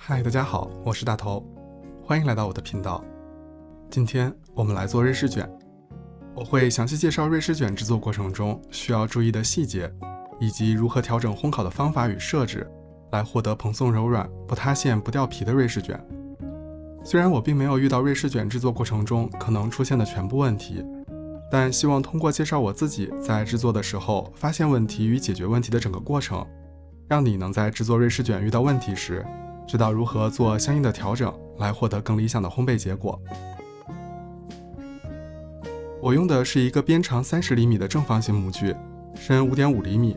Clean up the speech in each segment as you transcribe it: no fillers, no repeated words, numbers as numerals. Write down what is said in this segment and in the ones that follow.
嗨，大家好，我是大头，欢迎来到我的频道。今天我们来做瑞士卷，我会详细介绍瑞士卷制作过程中需要注意的细节，以及如何调整烘烤的方法与设置，来获得蓬松柔软、不塌陷、不掉皮的瑞士卷。虽然我并没有遇到瑞士卷制作过程中可能出现的全部问题，但希望通过介绍我自己在制作的时候发现问题与解决问题的整个过程，让你能在制作瑞士卷遇到问题时，知道如何做相应的调整，来获得更理想的烘焙结果。我用的是一个边长30厘米的正方形模具，深5.5厘米。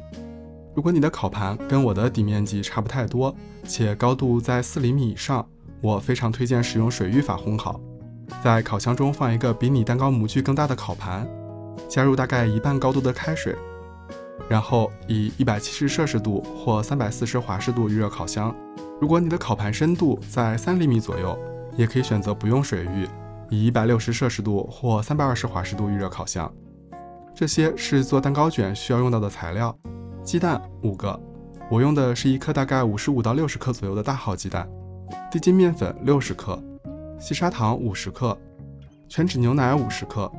如果你的烤盘跟我的底面积差不太多，且高度在4厘米以上，我非常推荐使用水浴法烘烤。在烤箱中放一个比你蛋糕模具更大的烤盘，加入大概1半高度的开水，然后以170摄氏度或340华氏度预热烤箱。如果你的烤盘深度在3厘米左右，也可以选择不用水浴，以160摄氏度或320华氏度预热烤箱。这些是做蛋糕卷需要用到的材料：鸡蛋5个，我用的是一颗大概55到60克左右的大号鸡蛋；低筋面粉60克，细砂糖50克，全脂牛奶50克，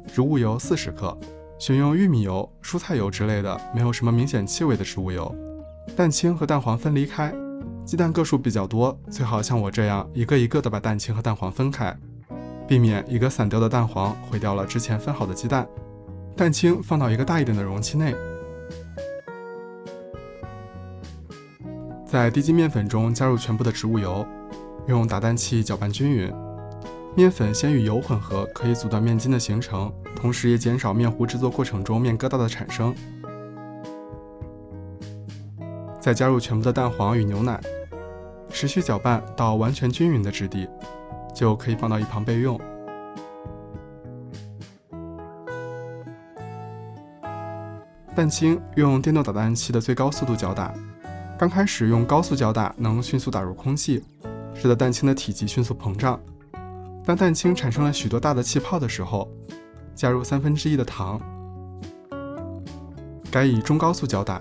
植物油40克，选用玉米油、蔬菜油之类的没有什么明显气味的植物油。蛋清和蛋黄分离开，鸡蛋个数比较多，最好像我这样一个一个的把蛋清和蛋黄分开，避免一个散掉的蛋黄毁掉了之前分好的鸡蛋。蛋清放到一个大一点的容器内，在低筋面粉中加入全部的植物油，用打蛋器搅拌均匀。面粉先与油混合，可以阻断面筋的形成，同时也减少面糊制作过程中面疙瘩的产生。再加入全部的蛋黄与牛奶，持续搅拌到完全均匀的质地，就可以放到一旁备用。蛋清用电动打蛋器的最高速度搅打，刚开始用高速搅打能迅速打入空气，使得蛋清的体积迅速膨胀。当蛋清产生了许多大的气泡的时候，加入1/3的糖，改以中高速搅打。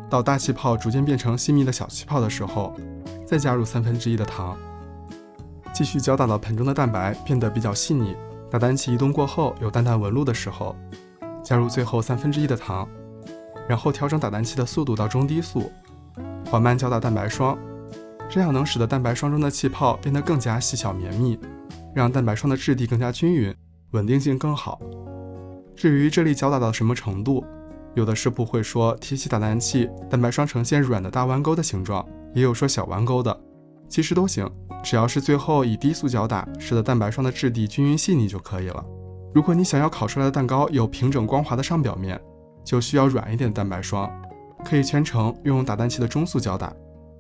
到大气泡逐渐变成细密的小气泡的时候，再加入1/3的糖，继续搅打到盆中的蛋白变得比较细腻，打蛋器移动过后有淡淡纹路的时候，加入最后1/3的糖，然后调整打蛋器的速度到中低速，缓慢搅打蛋白霜，这样能使得蛋白霜中的气泡变得更加细小绵密，让蛋白霜的质地更加均匀，稳定性更好。至于这里搅打到什么程度，有的食谱会说提起打蛋器，蛋白霜呈现软的大弯钩的形状，也有说小弯钩的，其实都行，只要是最后以低速搅打，使得蛋白霜的质地均匀细腻就可以了。如果你想要烤出来的蛋糕有平整光滑的上表面，就需要软一点的蛋白霜，可以全程用打蛋器的中速搅打，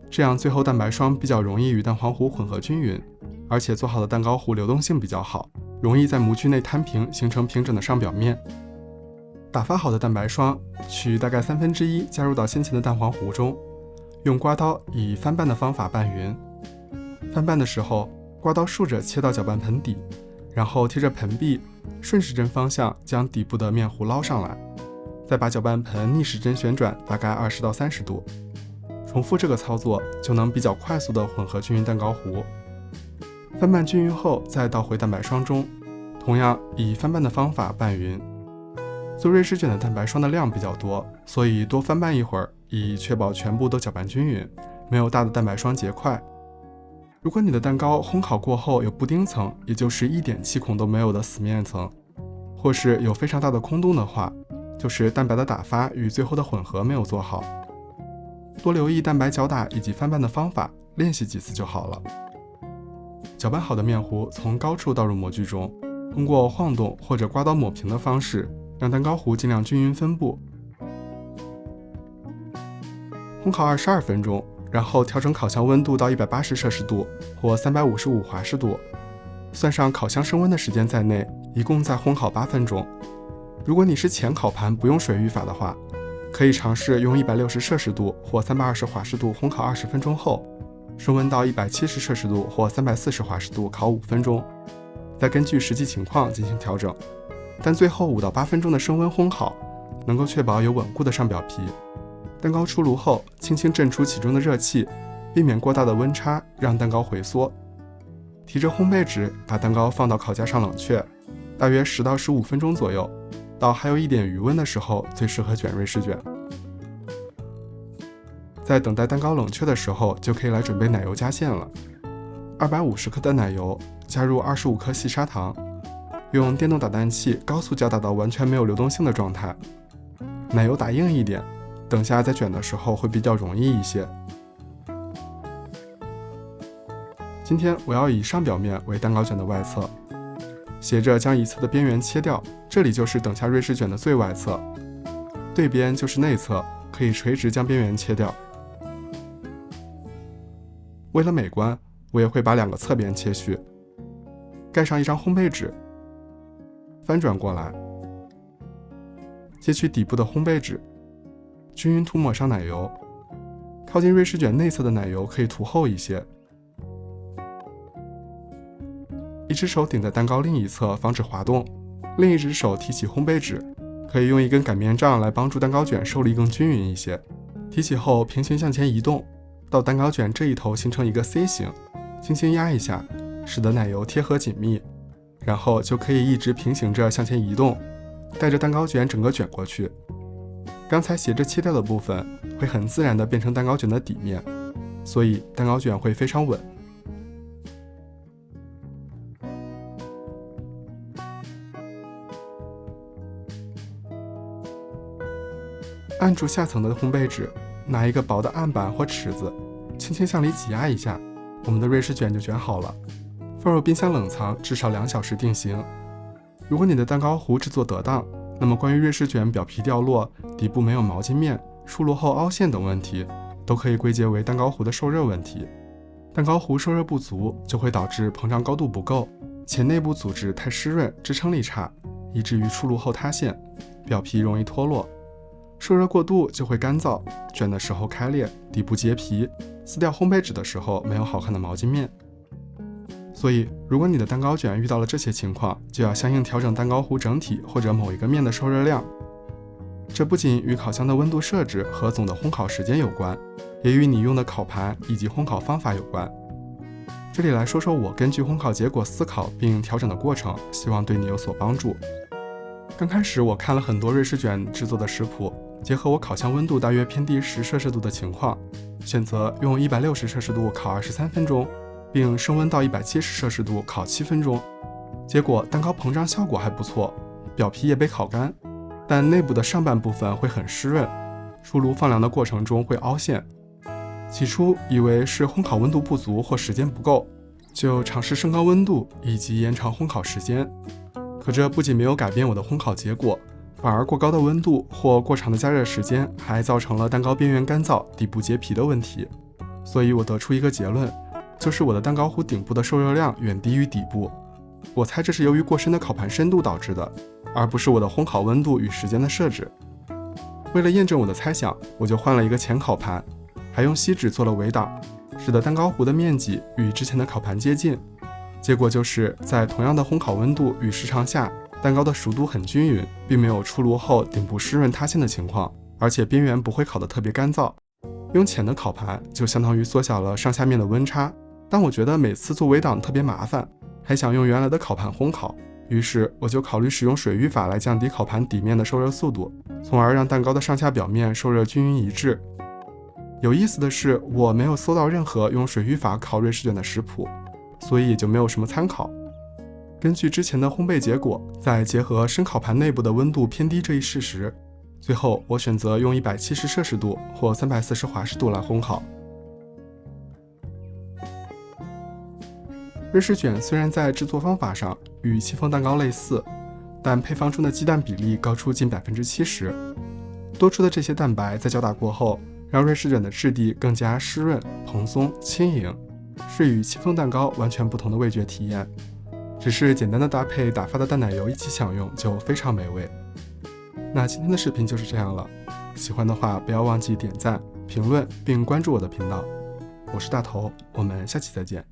这样最后蛋白霜比较容易与蛋黄糊混合均匀，而且做好的蛋糕糊流动性比较好，容易在模具内摊平，形成平整的上表面。打发好的蛋白霜取大概1/3加入到先前的蛋黄糊中，用刮刀以翻拌的方法拌匀。翻拌的时候，刮刀竖着切到搅拌盆底，然后贴着盆壁，顺时针方向将底部的面糊捞上来，再把搅拌盆逆时针旋转大概20到30度，重复这个操作就能比较快速地混合均匀蛋糕糊。翻拌均匀后再倒回蛋白霜中，同样以翻拌的方法拌匀。做瑞士卷的蛋白霜的量比较多，所以多翻拌一会儿，以确保全部都搅拌均匀，没有大的蛋白霜结块。如果你的蛋糕烘烤过后有布丁层，也就是一点气孔都没有的死面层，或是有非常大的空洞的话，就是蛋白的打发与最后的混合没有做好。多留意蛋白搅打以及翻拌的方法，练习几次就好了。搅拌好的面糊从高处倒入模具中，通过晃动或者刮刀抹平的方式，让蛋糕糊尽量均匀分布。烘烤22分钟，然后调整烤箱温度到180摄氏度或355华氏度，算上烤箱升温的时间在内，一共再烘烤8分钟。如果你是前烤盘不用水浴法的话，可以尝试用160摄氏度或320华氏度烘烤20分钟后，升温到170摄氏度或340华氏度烤5分钟，再根据实际情况进行调整。但最后5到8分钟的升温烘烤，能够确保有稳固的上表皮。蛋糕出炉后，轻轻震出其中的热气，避免过大的温差让蛋糕回缩。提着烘焙纸把蛋糕放到烤架上冷却，大约10到15分钟左右，到还有一点余温的时候最适合卷瑞士卷。在等待蛋糕冷却的时候，就可以来准备奶油加馅了。250克的奶油，加入25克细砂糖，用电动打蛋器高速搅打到完全没有流动性的状态。奶油打硬一点，等下在卷的时候会比较容易一些。今天我要以上表面为蛋糕卷的外侧，斜着将一侧的边缘切掉，这里就是等下瑞士卷的最外侧，对边就是内侧，可以垂直将边缘切掉。为了美观，我也会把2个侧边切去，盖上一张烘焙纸，翻转过来，揭去底部的烘焙纸，均匀涂抹上奶油，靠近瑞士卷内侧的奶油可以涂厚一些。一只手顶在蛋糕另一侧，防止滑动，另一只手提起烘焙纸，可以用一根擀面杖来帮助蛋糕卷受力更均匀一些。提起后平行向前移动，到蛋糕卷这一头形成一个 C 形，轻轻压一下，使得奶油贴合紧密，然后就可以一直平行着向前移动，带着蛋糕卷整个卷过去。刚才斜着切掉的部分会很自然地变成蛋糕卷的底面，所以蛋糕卷会非常稳。按住下层的烘焙纸，拿一个薄的案板或尺子，轻轻向里挤压一下，我们的瑞士卷就卷好了。放入冰箱冷藏至少2小时定型。如果你的蛋糕糊制作得当，那么关于瑞士卷表皮掉落、底部没有毛巾面、出炉后凹陷等问题，都可以归结为蛋糕糊的受热问题。蛋糕糊受热不足，就会导致膨胀高度不够，且内部组织太湿润，支撑力差，以至于出炉后塌陷，表皮容易脱落。受热过度就会干燥，卷的时候开裂，底部结皮，撕掉烘焙纸的时候没有好看的毛巾面。所以如果你的蛋糕卷遇到了这些情况，就要相应调整蛋糕糊整体或者某一个面的受热量。这不仅与烤箱的温度设置和总的烘烤时间有关，也与你用的烤盘以及烘烤方法有关。这里来说说我根据烘烤结果思考并调整的过程，希望对你有所帮助。刚开始我看了很多瑞士卷制作的食谱，结合我烤箱温度大约偏低10摄氏度的情况，选择用160摄氏度烤23分钟，并升温到170摄氏度烤7分钟。结果蛋糕膨胀效果还不错，表皮也被烤干，但内部的上半部分会很湿润，出炉放凉的过程中会凹陷。起初以为是烘烤温度不足或时间不够，就尝试升高温度以及延长烘烤时间。可这不仅没有改变我的烘烤结果，反而过高的温度或过长的加热时间还造成了蛋糕边缘干燥、底部结皮的问题。所以我得出一个结论，就是我的蛋糕糊顶部的受热量远低于底部。我猜这是由于过深的烤盘深度导致的，而不是我的烘烤温度与时间的设置。为了验证我的猜想，我就换了一个前烤盘，还用锡纸做了围挡，使得蛋糕糊的面积与之前的烤盘接近。结果就是在同样的烘烤温度与时长下，蛋糕的熟度很均匀，并没有出炉后顶部湿润塌陷的情况，而且边缘不会烤得特别干燥。用浅的烤盘就相当于缩小了上下面的温差，但我觉得每次做围挡特别麻烦，还想用原来的烤盘烘烤，于是我就考虑使用水浴法来降低烤盘底面的受热速度，从而让蛋糕的上下表面受热均匀一致。有意思的是，我没有搜到任何用水浴法烤瑞士卷的食谱，所以也就没有什么参考。根据之前的烘焙结果，再结合深烤盘内部的温度偏低这一事实，最后我选择用170摄氏度或340华氏度来烘烤。瑞士卷虽然在制作方法上与戚风蛋糕类似，但配方中的鸡蛋比例高出近70%，多出的这些蛋白在搅打过后，让瑞士卷的质地更加湿润、蓬松、轻盈，是与戚风蛋糕完全不同的味觉体验。只是简单的搭配打发的淡奶油一起享用就非常美味。那今天的视频就是这样了，喜欢的话不要忘记点赞、评论并关注我的频道。我是大头，我们下期再见。